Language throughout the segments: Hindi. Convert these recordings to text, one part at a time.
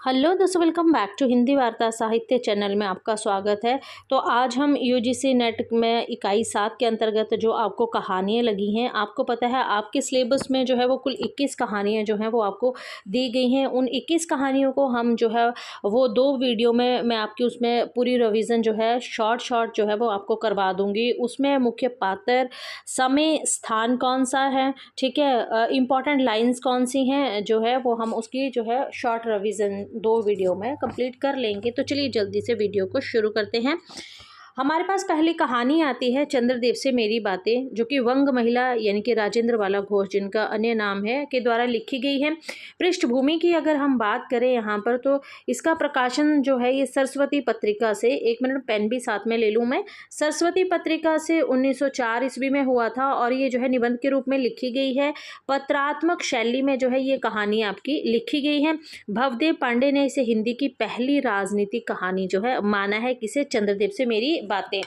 हेलो दोस्तों, वेलकम बैक टू हिंदी वार्ता साहित्य चैनल में आपका स्वागत है। तो आज हम यूजीसी नेट में इकाई 7 के अंतर्गत जो आपको कहानियाँ लगी हैं, आपको पता है आपके सिलेबस में जो है वो कुल 21 कहानियाँ जो हैं वो आपको दी गई हैं। उन 21 कहानियों को हम जो है वो 2 वीडियो में मैं आपकी उसमें पूरी रिवीजन जो है शॉर्ट जो है वो आपको करवा दूँगी। उसमें मुख्य पात्र, समय, स्थान कौन सा है, ठीक है, इम्पॉर्टेंट लाइन्स कौन सी हैं, जो है वो हम उसकी जो है शॉर्ट रिवीजन 2 वीडियो में कंप्लीट कर लेंगे। तो चलिए जल्दी से वीडियो को शुरू करते हैं। हमारे पास पहली कहानी आती है चंद्रदेव से मेरी बातें, जो कि वंग महिला यानी कि राजेंद्र बाला घोष, जिनका अन्य नाम है, के द्वारा लिखी गई है। पृष्ठभूमि की अगर हम बात करें यहाँ पर, तो इसका प्रकाशन जो है ये सरस्वती पत्रिका से, 1 मिनट पेन भी साथ में ले लूँ मैं, सरस्वती पत्रिका से 1904 ईस्वी में हुआ था और ये जो है निबंध के रूप में लिखी गई है। पत्रात्मक शैली में जो है ये कहानी आपकी लिखी गई है। भवदेव पांडे ने इसे हिंदी की पहली राजनीतिक कहानी जो है माना है। किसे? चंद्रदेव से मेरी बातें।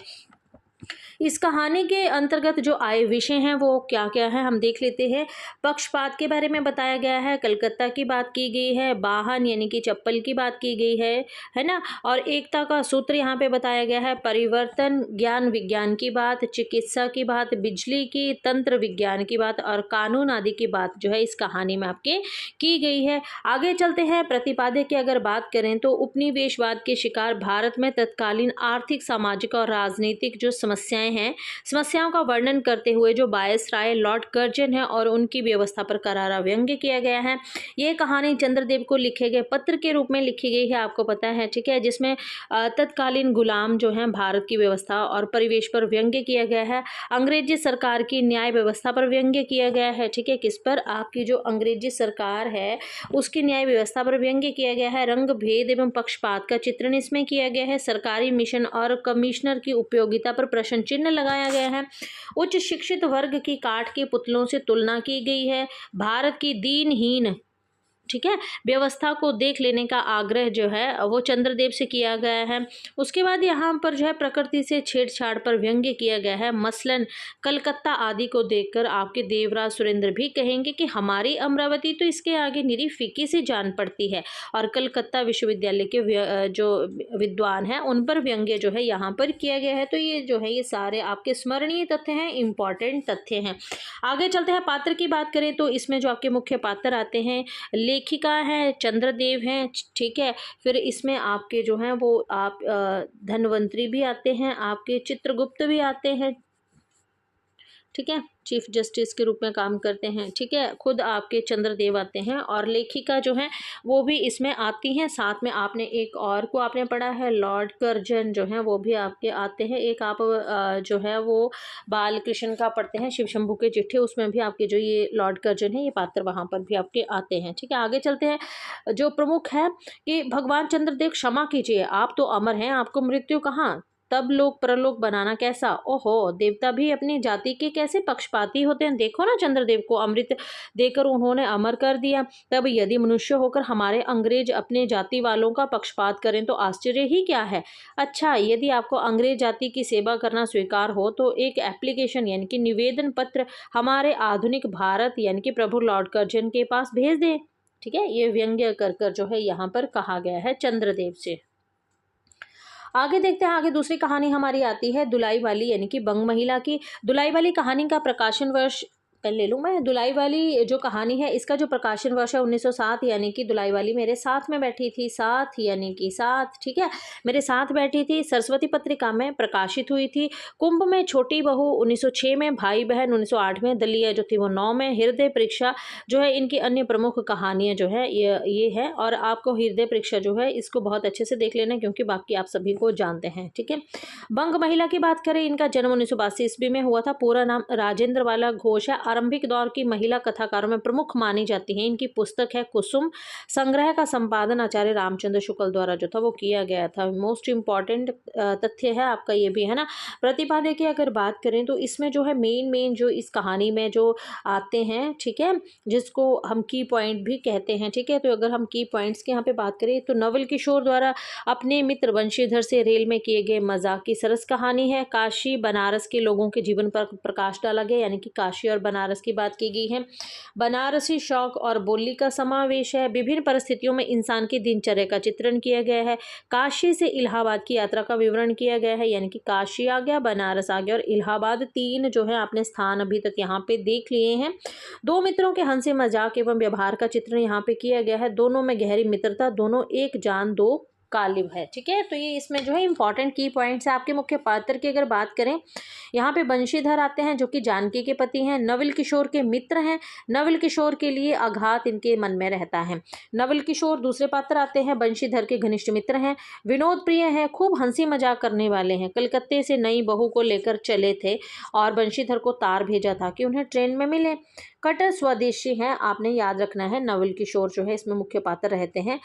इस कहानी के अंतर्गत जो आए विषय हैं वो क्या क्या है हम देख लेते हैं। पक्षपात के बारे में बताया गया है, कलकत्ता की बात की गई है, वाहन यानी कि चप्पल की बात की गई है ना, और एकता का सूत्र यहाँ पे बताया गया है, परिवर्तन, ज्ञान विज्ञान की बात, चिकित्सा की बात, बिजली की, तंत्र विज्ञान की बात और कानून आदि की बात जो है इस कहानी में आपके की गई है। आगे चलते हैं। प्रतिपाद्य की अगर बात करें तो उपनिवेशवाद के शिकार भारत में तत्कालीन आर्थिक, सामाजिक और राजनीतिक जो समस्याएं हैं, समस्याओं का वर्णन करते हुए जो वायसराय लॉर्ड कर्जन है और उनकी व्यवस्था पर करारा व्यंग्य किया गया है। ये कहानी चंद्रदेव को लिखे गए पत्र के रूप में लिखी गई है, आपको पता है, ठीक है, जिसमें तत्कालीन गुलाम जो हैं भारत की व्यवस्था और परिवेश पर व्यंग्य किया गया है। अंग्रेजी सरकार की न्याय व्यवस्था पर व्यंग्य किया गया है, ठीक है, किस पर? आपकी जो अंग्रेजी सरकार है उसकी न्याय व्यवस्था पर व्यंग्य किया गया है। रंग भेद एवं पक्षपात का चित्रण इसमें किया गया है। सरकारी मिशन और कमिश्नर की उपयोगिता पर प्रश्न चिन्ह लगाया गया है। उच्च शिक्षित वर्ग की काठ के पुतलों से तुलना की गई है। भारत की दीनहीन, ठीक है, व्यवस्था को देख लेने का आग्रह जो है वो चंद्रदेव से किया गया है। उसके बाद यहाँ पर जो है प्रकृति से छेड़छाड़ पर व्यंग्य किया गया है। मसलन कलकत्ता आदि को देखकर आपके देवराज सुरेंद्र भी कहेंगे कि हमारी अमरावती तो इसके आगे निरी फीकी सी जान पड़ती है, और कलकत्ता विश्वविद्यालय के जो विद्वान हैं उन पर व्यंग्य जो है यहाँ पर किया गया है। तो ये जो है ये सारे आपके स्मरणीय तथ्य हैं, इम्पॉर्टेंट तथ्य हैं। आगे चलते हैं। पात्र की बात करें तो इसमें जो आपके मुख्य पात्र आते हैं, लेखिका है चंद्रदेव हैं, ठीक है, फिर इसमें आपके जो हैं वो आप धन्वंतरी भी आते हैं, आपके चित्रगुप्त भी आते हैं, ठीक है, चीफ जस्टिस के रूप में काम करते हैं, ठीक है, खुद आपके चंद्रदेव आते हैं और लेखिका जो हैं वो भी इसमें आती हैं। साथ में आपने एक और को आपने पढ़ा है, लॉर्ड कर्जन जो हैं वो भी आपके आते हैं। एक आप जो है वो बाल कृष्ण का पढ़ते हैं, शिव शंभू के चिट्ठे, उसमें भी आपके जो ये लॉर्ड कर्जन है ये पात्र वहाँ पर भी आपके आते हैं, ठीक है। आगे चलते हैं। जो प्रमुख है कि भगवान चंद्रदेव क्षमा कीजिए, आप तो अमर हैं, आपको मृत्यु कहाँ, तब लोक परलोक बनाना कैसा। ओहो, देवता भी अपनी जाति के कैसे पक्षपाती होते हैं। देखो ना, चंद्रदेव को अमृत देकर उन्होंने अमर कर दिया, तब यदि मनुष्य होकर हमारे अंग्रेज अपने जाति वालों का पक्षपात करें तो आश्चर्य ही क्या है। अच्छा, यदि आपको अंग्रेज जाति की सेवा करना स्वीकार हो तो एक एप्लीकेशन यानी कि निवेदन पत्र हमारे आधुनिक भारत यानी कि प्रभु लॉर्ड कर्जन के पास भेज दें, ठीक है। ये व्यंग्य कर जो है यहाँ पर कहा गया है चंद्रदेव से। आगे देखते हैं। आगे दूसरी कहानी हमारी आती है दुलाई वाली यानी कि बंग महिला की। दुलाई वाली कहानी का प्रकाशन वर्ष पेन ले लूँ मैं। दुलाई वाली जो कहानी है इसका जो प्रकाशन वर्ष है 1907, यानी कि दुलाई वाली मेरे साथ में बैठी थी, साथ यानी कि साथ, ठीक है, मेरे साथ बैठी थी। सरस्वती पत्रिका में प्रकाशित हुई थी। कुंभ में छोटी बहू 1906 में, भाई बहन 1908 में, दलिया जो थी वो 9 में, हृदय परीक्षा जो है इनकी अन्य प्रमुख कहानियाँ जो है ये है। और आपको हृदय परीक्षा जो है इसको बहुत अच्छे से देख लेना क्योंकि बाकी आप सभी को जानते हैं, ठीक है। बंग महिला की बात करें, इनका जन्म 1982 ईस्वी में हुआ था। पूरा नाम राजेंद्र बाला घोष है। आरंभिक दौर की महिला कथाकारों में प्रमुख मानी जाती हैं। इनकी पुस्तक है कुसुम। संग्रह का संपादन आचार्य रामचंद्र शुक्ल द्वारा जो था वो किया गया था। मोस्ट इम्पॉर्टेंट तथ्य है आपका ये भी, है ना। प्रतिपाद्य की अगर बात करें तो इसमें जो है मेन जो इस कहानी में जो आते हैं, ठीक है, जिसको हम की पॉइंट भी कहते हैं, ठीक है। तो अगर हम की पॉइंट्स की यहाँ पे बात करें तो नवल किशोर द्वारा अपने मित्र वंशीधर से रेल में किए गए मजाक की सरस कहानी है। काशी बनारस के लोगों के जीवन पर प्रकाश डाला गया, यानी कि काशी और बनारस बनारस की बात की गई है। बनारसी शौक और बोली का समावेश है। विभिन्न परिस्थितियों में इंसान की दिनचर्या का चित्रण किया गया है। काशी से इलाहाबाद की यात्रा का विवरण किया गया है, यानी कि काशी आ गया, बनारस आ गया और इलाहाबाद, 3 जो है आपने स्थान अभी तक यहाँ पे देख लिए हैं। दो मित्रों के हंसी मजाक एवं व्यवहार का चित्रण यहाँ पे किया गया है। दोनों में गहरी मित्रता, दोनों एक जान दो कालिब है। ठीक है, तो ये इसमें जो है इंपॉर्टेंट की पॉइंट्स है। आपके मुख्य पात्र की अगर बात करें, यहाँ पे बंशीधर आते हैं जो कि जानकी के पति हैं, नवल किशोर के मित्र हैं। नवल किशोर के लिए आघात इनके मन में रहता है। नवल किशोर दूसरे पात्र आते हैं, बंशीधर के घनिष्ठ मित्र हैं, विनोद प्रिय हैं, खूब हंसी मजाक करने वाले हैं। कलकत्ते से नई बहू को लेकर चले थे और बंशीधर को तार भेजा था कि उन्हें ट्रेन में मिले। कट्टर स्वदेशी हैं, आपने याद रखना है। नवल किशोर जो है इसमें मुख्य पात्र रहते हैं।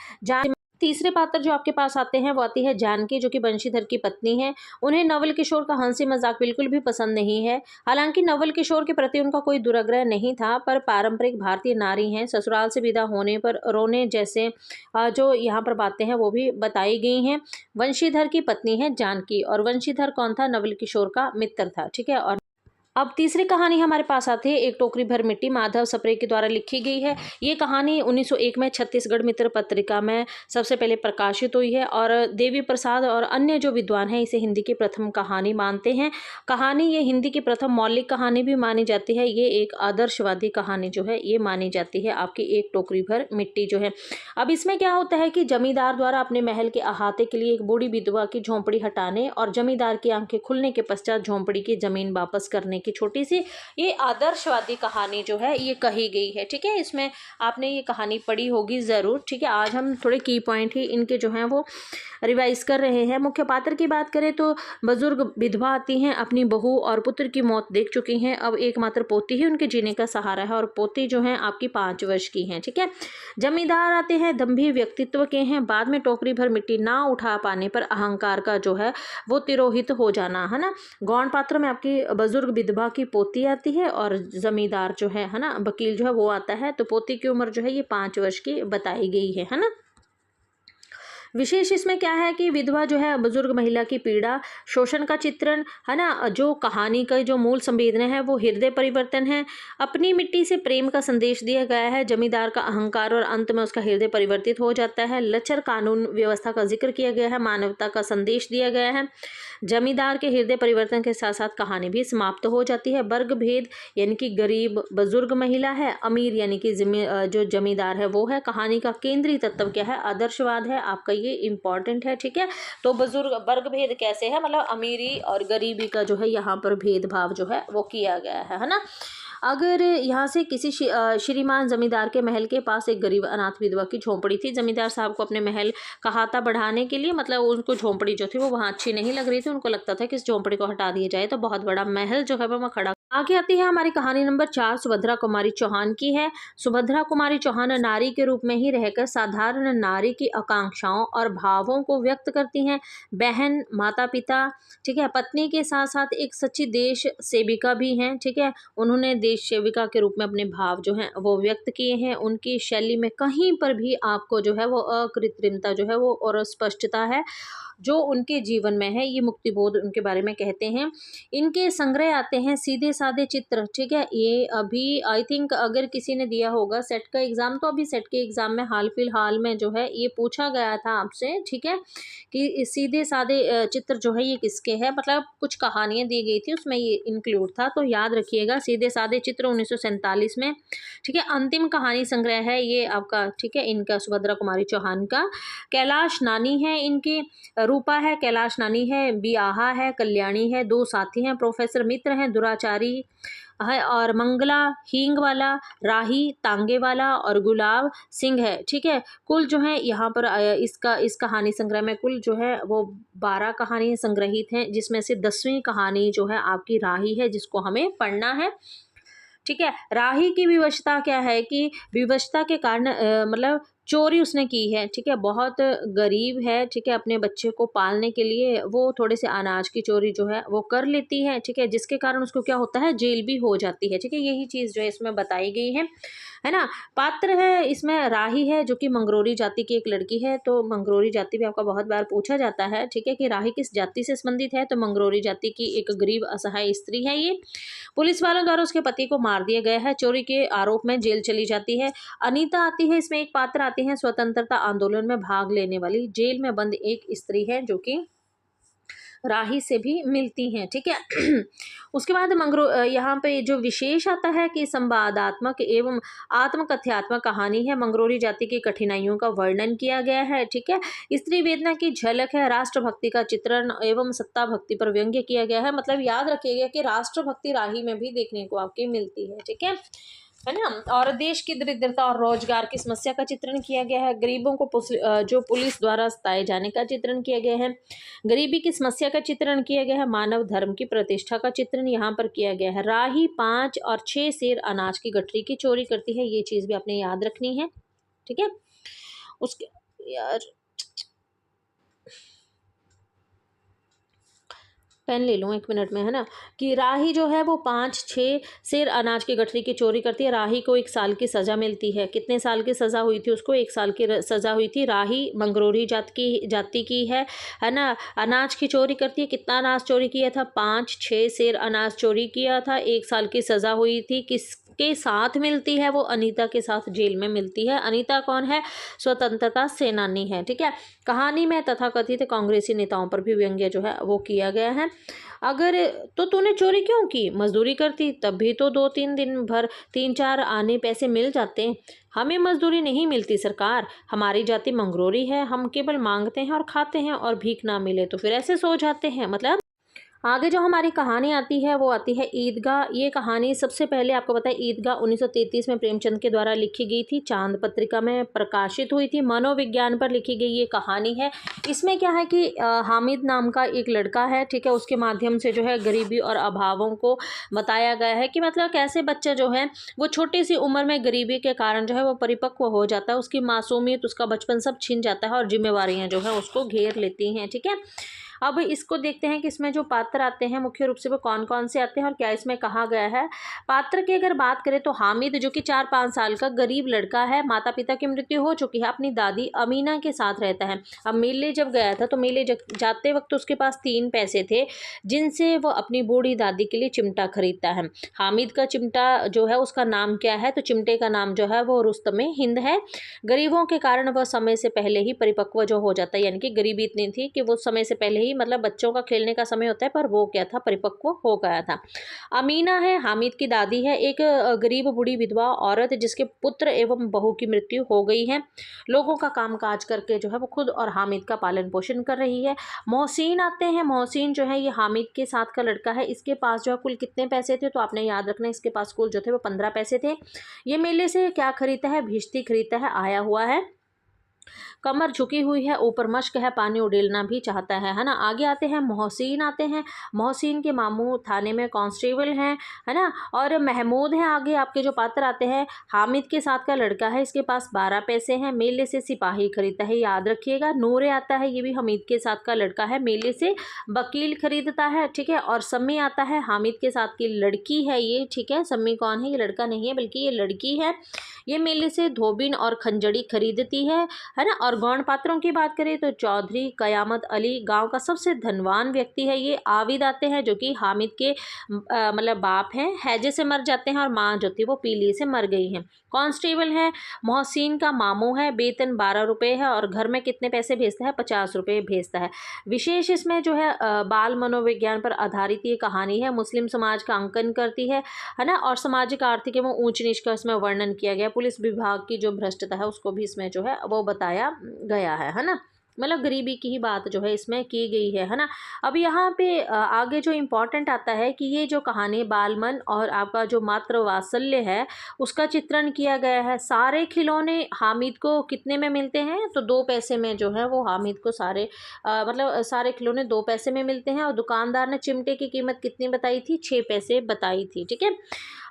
तीसरे पात्र जो आपके पास आते हैं वो आती है जानकी, जो कि बंशीधर की पत्नी है। उन्हें नवल किशोर का हंसी मजाक बिल्कुल भी पसंद नहीं है। हालांकि नवल किशोर के प्रति उनका कोई दुराग्रह नहीं था, पर पारंपरिक भारतीय नारी हैं, ससुराल से विदा होने पर रोने जैसे जो यहाँ पर बातें हैं वो भी बताई गई हैं। वंशीधर की पत्नी है जानकी, और वंशीधर कौन था? नवल किशोर का मित्र था। ठीक है, और अब तीसरी कहानी हमारे पास आती है एक टोकरी भर मिट्टी, माधव सप्रे के द्वारा लिखी गई है। ये कहानी 1901 में छत्तीसगढ़ मित्र पत्रिका में सबसे पहले प्रकाशित हुई है और देवी प्रसाद और अन्य जो विद्वान हैं इसे हिंदी की प्रथम कहानी मानते हैं। कहानी ये हिंदी की प्रथम मौलिक कहानी भी मानी जाती है। ये एक आदर्शवादी कहानी जो है ये मानी जाती है, आपकी एक टोकरी भर मिट्टी जो है। अब इसमें क्या होता है कि जमींदार द्वारा अपने महल के अहाते के लिए एक बूढ़ी विधवा की झोंपड़ी हटाने और जमींदार की आंखें खुलने के पश्चात झोंपड़ी की जमीन वापस करने की छोटी सी ये आदर्शवादी कहानी जो है ये कही गई है। ठीक है, इसमें आपने ये कहानी पढ़ी होगी ज़रूर। ठीक है, आज हम थोड़े की पॉइंट ही इनके जो हैं वो रिवाइज कर रहे हैं। मुख्य पात्र की बात करें तो बुजुर्ग विधवा आती हैं, अपनी बहू और पुत्र की मौत देख चुकी हैं। अब एकमात्र पोती ही उनके जीने का सहारा है और पोती जो है आपकी 5 वर्ष की हैं। ठीक है, जमींदार आते हैं, दंभी व्यक्तित्व के हैं। बाद में टोकरी भर मिट्टी ना उठा पाने पर अहंकार का जो है वो तिरोहित हो जाना, है ना। गौण पात्र में आपकी बुजुर्ग विधवा की पोती आती है और जमींदार जो है ना वकील जो है वो आता है। तो पोती की उम्र जो है ये 5 वर्ष की बताई गई है ना। विशेष इसमें क्या है कि विधवा जो है बुजुर्ग महिला की पीड़ा, शोषण का चित्रण, है ना। जो कहानी का जो मूल संवेदना है वो हृदय परिवर्तन है। अपनी मिट्टी से प्रेम का संदेश दिया गया है। जमींदार का अहंकार और अंत में उसका हृदय परिवर्तित हो जाता है। लचर कानून व्यवस्था का जिक्र किया गया है। मानवता का संदेश दिया गया है। जमींदार के हृदय परिवर्तन के साथ साथ कहानी भी समाप्त हो जाती है। वर्ग भेद यानी कि गरीब बुजुर्ग महिला है, अमीर यानी कि जो जमींदार है वो है। कहानी का केंद्रीय तत्व क्या है? आदर्शवाद है। आपका ये इंपॉर्टेंट है। ठीक है, तो बुजुर्ग वर्ग भेद कैसे है, मतलब अमीरी और गरीबी का जो है यहाँ पर भेदभाव जो है वो किया गया है ना। अगर यहाँ से किसी श्रीमान जमींदार के महल के पास एक गरीब अनाथ विधवा की झोंपड़ी थी। जमींदार साहब को अपने महल का हाथा बढ़ाने के लिए, मतलब उनको झोंपड़ी जो थी वो वहाँ अच्छी नहीं लग रही थी। उनको लगता था कि इस झोंपड़ी को हटा दिया जाए तो बहुत बड़ा महल जो है वो खड़ा। आगे आती है हमारी कहानी नंबर 4 सुभद्रा कुमारी चौहान की है। सुभद्रा कुमारी चौहान नारी के रूप में ही रहकर साधारण नारी की आकांक्षाओं और भावों को व्यक्त करती हैं। बहन, माता पिता, ठीक है, पत्नी के साथ साथ एक सच्ची देश सेविका भी हैं। ठीक है, उन्होंने देश सेविका के रूप में अपने भाव जो हैं वो व्यक्त किए हैं। उनकी शैली में कहीं पर भी आपको जो है वो अकृत्रिमता जो है वो और स्पष्टता है जो उनके जीवन में है। ये मुक्तिबोध उनके बारे में कहते हैं। इनके संग्रह आते हैं सीधे साधे चित्र। ठीक है, ये अभी आई थिंक अगर किसी ने दिया होगा सेट का एग्जाम, तो अभी सेट के एग्जाम में हाल फिलहाल में जो है ये पूछा गया था आपसे। ठीक है, कि सीधे साधे चित्र जो है ये किसके है, मतलब कुछ कहानियां दी गई थी उसमें ये इंक्लूड था। तो याद रखिएगा, सीधे साधे चित्र 1947 में। ठीक है, अंतिम कहानी संग्रह है ये आपका। ठीक है, इनका सुभद्रा कुमारी चौहान का। कैलाश नानी है इनकी, रूपा है, कैलाश नानी है, बियाहा है, कल्याणी है, 2 साथी हैं, प्रोफेसर मित्र हैं, दुराचारी है और मंगला हींग वाला, राही तांगे वाला और गुलाब सिंह है। ठीक है, कुल जो है यहाँ पर इस कहानी संग्रह में कुल जो है वो 12 कहानियाँ संग्रहित हैं, जिसमें से 10वीं कहानी जो है आपकी राही है, जिसको हमें पढ़ना है। ठीक है, राही की विवशता क्या है कि विवशता के कारण मतलब चोरी उसने की है। ठीक है, बहुत गरीब है। ठीक है, अपने बच्चे को पालने के लिए वो थोड़े से अनाज की चोरी जो है वो कर लेती है। ठीक है, जिसके कारण उसको क्या होता है, जेल भी हो जाती है। ठीक है, यही चीज़ जो है इसमें बताई गई है। है ना। पात्र है इसमें राही है जो कि मंगरोरी जाति की एक लड़की है। तो मंगरोरी जाति भी आपका बहुत बार पूछा जाता है, ठीक है, कि राही किस जाति से संबंधित है, तो मंगरोरी जाति की एक गरीब असहाय स्त्री है ये। पुलिस वालों द्वारा उसके पति को मार दिया गया है, चोरी के आरोप में जेल चली जाती है। अनीता आती है, इसमें एक पात्र आती है स्वतंत्रता आंदोलन में भाग लेने वाली, जेल में बंद एक स्त्री है जो कि राही से भी मिलती हैं, ठीक है। उसके बाद यहाँ पे जो विशेष आता है कि संवादात्मक एवं आत्मकथ्यात्मक कहानी है, मंगरोरी जाति की कठिनाइयों का वर्णन किया गया है, ठीक है। स्त्री वेदना की झलक है, राष्ट्रभक्ति का चित्रण एवं सत्ता भक्ति पर व्यंग्य किया गया है। मतलब याद रखिएगा कि राष्ट्रभक्ति राही में भी देखने को आपकी मिलती है ना। और देश की दरिद्रता और रोजगार की समस्या का चित्रण किया गया है। गरीबों को जो पुलिस द्वारा सताए जाने का चित्रण किया गया है। गरीबी की समस्या का चित्रण किया गया है। मानव धर्म की प्रतिष्ठा का चित्रण यहाँ पर किया गया है। राही 5 और 6 सेर अनाज की गठरी की चोरी करती है, ये चीज भी आपने याद रखनी है, ठीक है। उसके यार पेन ले लूँ 1 मिनट में, है ना, कि राही जो है वो 5-6 सेर अनाज की गठरी की चोरी करती है। राही को 1 साल की सज़ा मिलती है। कितने साल की सज़ा हुई थी उसको? 1 साल की सज़ा हुई थी। राही मंगरोरी जाति की है ना। अनाज की चोरी करती है। कितना अनाज चोरी किया था? 5-6 सेर अनाज चोरी किया था। 1 साल की सज़ा हुई थी। किसके साथ मिलती है? वो अनीता के साथ जेल में मिलती है। अनीता कौन है? स्वतंत्रता सेनानी है, ठीक है। कहानी में तथाकथित कांग्रेसी नेताओं पर भी व्यंग्य जो है वो किया गया है। अगर तो तूने चोरी क्यों की? मजदूरी करती तब भी तो 2-3 दिन भर 3-4 आने पैसे मिल जाते। हमें मजदूरी नहीं मिलती सरकार, हमारी जाति मंगरोरी है, हम केवल मांगते हैं और खाते हैं, और भीख ना मिले तो फिर ऐसे सो जाते हैं। मतलब आगे जो हमारी कहानी आती है वो आती है ईदगाह। ये कहानी सबसे पहले आपको पता है ईदगाह 1933 में प्रेमचंद के द्वारा लिखी गई थी, चांद पत्रिका में प्रकाशित हुई थी। मनोविज्ञान पर लिखी गई ये कहानी है। इसमें क्या है कि हामिद नाम का एक लड़का है, ठीक है, उसके माध्यम से जो है गरीबी और अभावों को बताया गया है कि मतलब कैसे बच्चा जो है वो छोटी सी उम्र में गरीबी के कारण जो है वो परिपक्व हो जाता है, उसकी मासूमियत, उसका बचपन सब छिन जाता है और जिम्मेवारियाँ जो है उसको घेर लेती हैं, ठीक है। अब इसको देखते हैं कि इसमें जो पात्र आते हैं मुख्य रूप से वो कौन कौन से आते हैं और क्या इसमें कहा गया है। पात्र की अगर बात करें तो हामिद जो कि 4-5 साल का गरीब लड़का है, माता पिता की मृत्यु हो चुकी है, अपनी दादी अमीना के साथ रहता है। अब मेले जब गया था तो मेले जाते वक्त उसके पास 3 पैसे थे जिनसे वो अपनी बूढ़ी दादी के लिए चिमटा खरीदता है। हामिद का चिमटा जो है उसका नाम क्या है? तो चिमटे का नाम जो है वो रुस्तमे हिंद है। गरीबों के कारण वह समय से पहले ही परिपक्व जो हो जाता है, यानी कि गरीबी इतनी थी कि वो समय से पहले ही, मतलब बच्चों का खेलने का समय होता है पर वो क्या था, परिपक्व हो गया था। अमीना है हामिद की दादी है, एक गरीब बूढ़ी विधवा औरत जिसके पुत्र एवं बहू की मृत्यु हो गई है। लोगों का कामकाज करके जो है वो खुद और हामिद का पालन पोषण कर रही है। मोहसिन आते हैं। मोहसिन जो है ये हामिद के साथ का लड़का है। इसके पास जो है कुल कितने पैसे थे? तो आपने याद रखना इसके पास कुल जो थे वो 15 पैसे थे। ये मेले से क्या खरीदता है? भिश्ती खरीदता है, आया हुआ है, कमर झुकी हुई है, ऊपर मश्क है, पानी उड़ेलना भी चाहता है ना। आगे आते हैं मोहसिन आते हैं। मोहसिन के मामू थाने में कांस्टेबल हैं, है ना। और महमूद है आगे आपके जो पात्र आते हैं। हामिद के साथ का लड़का है, इसके पास 12 पैसे हैं, मेले से सिपाही खरीदता है, याद रखिएगा। नूरे आता है, ये भी हामिद के साथ का लड़का है, मेले से वकील खरीदता है, ठीक है। और सम्मी आता है, हामिद के साथ की लड़की है ये, ठीक है। सम्मी कौन है? ये लड़का नहीं है बल्कि ये लड़की है। ये मेले से धोबिन और खंजड़ी खरीदती है ना। और गौण पात्रों की बात करें तो चौधरी कयामत अली गांव का सबसे धनवान व्यक्ति है। ये आविद आते हैं जो कि हामिद के मतलब बाप हैं, हैजे से मर जाते हैं, और माँ जो थी वो पीली से मर गई हैं। कांस्टेबल है, मोहसिन का मामू है, वेतन 12 रुपये है, और घर में कितने पैसे भेजता है? 50 रुपये भेजता है। विशेष इसमें जो है बाल मनोविज्ञान पर आधारित ये कहानी है, मुस्लिम समाज का अंकन करती है ना। और सामाजिक आर्थिक एवं ऊंच नीच का इसमें वर्णन किया गया। पुलिस विभाग की जो भ्रष्टता है उसको भी इसमें जो है वो बताया गया है ना। मतलब गरीबी की ही बात जो है इसमें की गई है ना। अब यहाँ पे आगे जो इम्पोर्टेंट आता है कि ये जो कहानी बालमन और आपका जो मातृ वात्सल्य है उसका चित्रण किया गया है। सारे खिलौने हामिद को कितने में मिलते हैं? तो 2 पैसे में जो है वो हामिद को सारे मतलब सारे खिलौने 2 पैसे में मिलते हैं। और दुकानदार ने चिमटे की कीमत कितनी बताई थी? 6 पैसे बताई थी, ठीक है।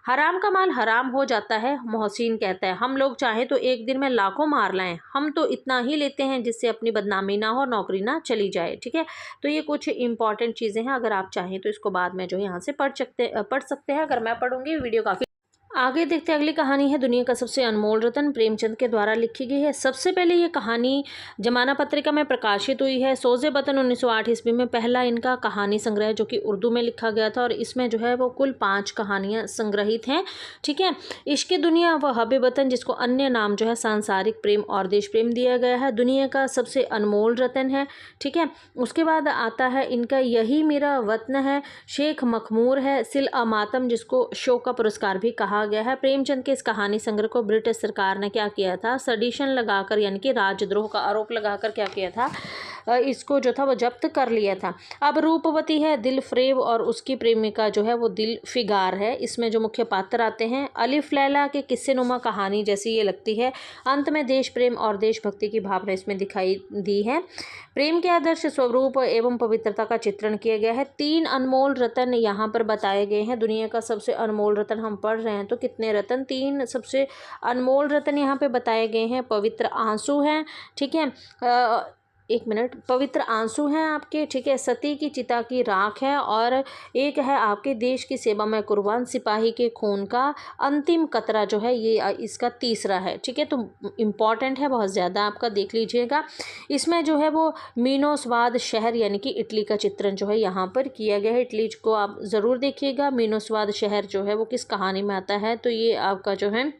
हराम का माल हराम हो जाता है, मोहसिन कहता है। हम लोग चाहें तो एक दिन में लाखों मार लाएं, हम तो इतना ही लेते हैं जिससे अपनी बदनामी ना हो, नौकरी ना चली जाए, ठीक है। तो ये कुछ इंपॉर्टेंट चीज़ें हैं, अगर आप चाहें तो इसको बाद में जो है यहाँ से पढ़ सकते हैं। अगर मैं पढ़ूंगी वीडियो काफ़ी आगे देखते हैं अगली कहानी है दुनिया का सबसे अनमोल रत्न, प्रेमचंद के द्वारा लिखी गई है। सबसे पहले ये कहानी जमाना पत्रिका में प्रकाशित हुई है। सोज़े वतन 1908 ईस्वी में पहला इनका कहानी संग्रह जो कि उर्दू में लिखा गया था, और इसमें जो है वो कुल 5 कहानियाँ संग्रहित हैं। ठीक है, इश्क दुनिया व हबे वतन, जिसको अन्य नाम जो है सांसारिक प्रेम और देश प्रेम दिया गया है, दुनिया का सबसे अनमोल रत्न है। ठीक है, उसके बाद आता है इनका यही मेरा वतन है, शेख मखमूर है, सिल अ मातम, जिसको शोक का पुरस्कार भी कहा गया है। प्रेमचंद के इस कहानी संग्रह को ब्रिटिश सरकार ने क्या किया था, सडिशन लगाकर यानी कि राजद्रोह का आरोप लगाकर क्या किया था, इसको जो था वो जब्त कर लिया था। अब रूपवती है दिल फरेब और उसकी प्रेमिका जो है वो दिल फिगार है। इसमें जो मुख्य पात्र आते हैं, अलिफ लैला के किस्से नुमा कहानी जैसी ये लगती है। अंत में देश प्रेम और देशभक्ति की भावना इसमें दिखाई दी है। प्रेम के आदर्श स्वरूप एवं पवित्रता का चित्रण किया गया है। 3 अनमोल रत्न यहाँ पर बताए गए हैं। दुनिया का सबसे अनमोल रत्न हम पढ़ रहे हैं तो कितने रत्न, 3 सबसे अनमोल रत्न यहाँ पे बताए गए हैं। पवित्र आंसू हैं, ठीक है, एक मिनट, पवित्र आंसू हैं आपके, ठीक है, सती की चिता की राख है, और एक है आपके देश की सेवा में कुर्बान सिपाही के खून का अंतिम कतरा जो है, ये इसका तीसरा है। ठीक है, तो इम्पॉर्टेंट है बहुत ज़्यादा, आपका देख लीजिएगा। इसमें जो है वो मीनोस्वाद शहर यानी कि इटली का चित्रण जो है यहाँ पर किया गया है। इटली को आप ज़रूर देखिएगा। मीनोस्वाद शहर जो है वो किस कहानी में आता है, तो ये आपका जो है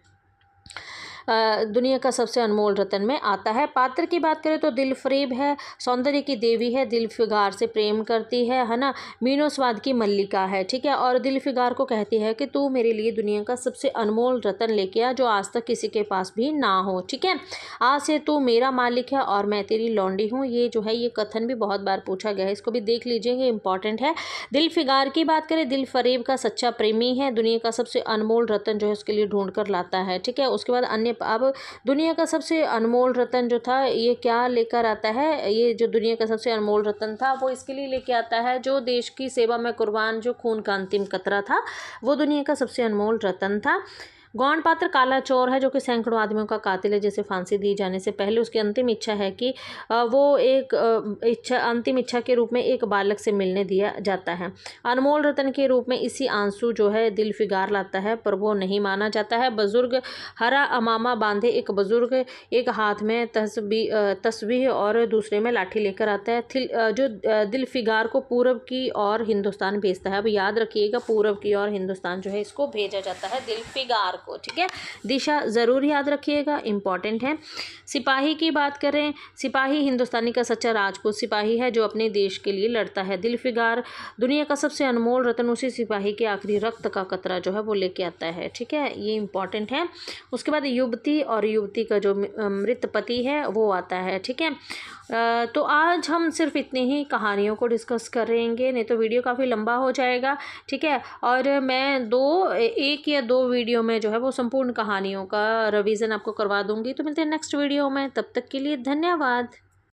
दुनिया का सबसे अनमोल रत्न में आता है। पात्र की बात करें तो दिल फरेब है, सौंदर्य की देवी है, दिल फिगार से प्रेम करती है ना, मीनो स्वाद की मल्लिका है। ठीक है, और दिल फिगार को कहती है कि तू मेरे लिए दुनिया का सबसे अनमोल रत्न लेके आ जो आज तक किसी के पास भी ना हो। ठीक है, आज से तू मेरा मालिक है और मैं तेरी लौंडी हूँ। ये जो है ये कथन भी बहुत बार पूछा गया है, इसको भी देख लीजिए, इंपॉर्टेंट है। दिल फिगार की बात करें, दिल फरेब का सच्चा प्रेमी है, दुनिया का सबसे अनमोल रत्न जो है उसके लिए ढूंढ कर लाता है। ठीक है, उसके बाद अन्य अब दुनिया का सबसे अनमोल रत्न जो था ये क्या लेकर आता है, ये जो दुनिया का सबसे अनमोल रत्न था वो इसके लिए लेके आता है जो देश की सेवा में कुर्बान, जो खून का अंतिम कतरा था, वो दुनिया का सबसे अनमोल रत्न था। गौण पात्र काला चोर है जो कि सैकड़ों आदमियों का कातिल है, जैसे फांसी दी जाने से पहले उसकी अंतिम इच्छा है कि वो एक अंतिम इच्छा के रूप में एक बालक से मिलने दिया जाता है। अनमोल रत्न के रूप में इसी आंसू जो है दिल फिगार लाता है, पर वो नहीं माना जाता है। बुजुर्ग हरा अमामा बांधे एक बुजुर्ग एक हाथ में तस्बीह और दूसरे में लाठी लेकर आता है, जो दिल फिगार को पूरब की और हिंदुस्तान भेजता है। अब याद रखिएगा, पूरब की और हिंदुस्तान जो है इसको भेजा जाता है दिल फिगार को। ठीक है, दिशा ज़रूर याद रखिएगा, इंपॉर्टेंट है। सिपाही की बात करें, सिपाही हिंदुस्तानी का सच्चा राजपूत सिपाही है जो अपने देश के लिए लड़ता है। दिल फिगार दुनिया का सबसे अनमोल रत्न उसी सिपाही के आखिरी रक्त का कतरा जो है वो लेके आता है। ठीक है, ये इंपॉर्टेंट है। उसके बाद युवती और युवती का जो मृत पति है वो आता है। ठीक है, तो आज हम सिर्फ इतनी ही कहानियों को डिस्कस करेंगे, नहीं तो वीडियो काफ़ी लंबा हो जाएगा। ठीक है, और मैं एक या दो वीडियो में जो है वो संपूर्ण कहानियों का रिवीजन आपको करवा दूंगी। तो मिलते हैं नेक्स्ट वीडियो में, तब तक के लिए धन्यवाद।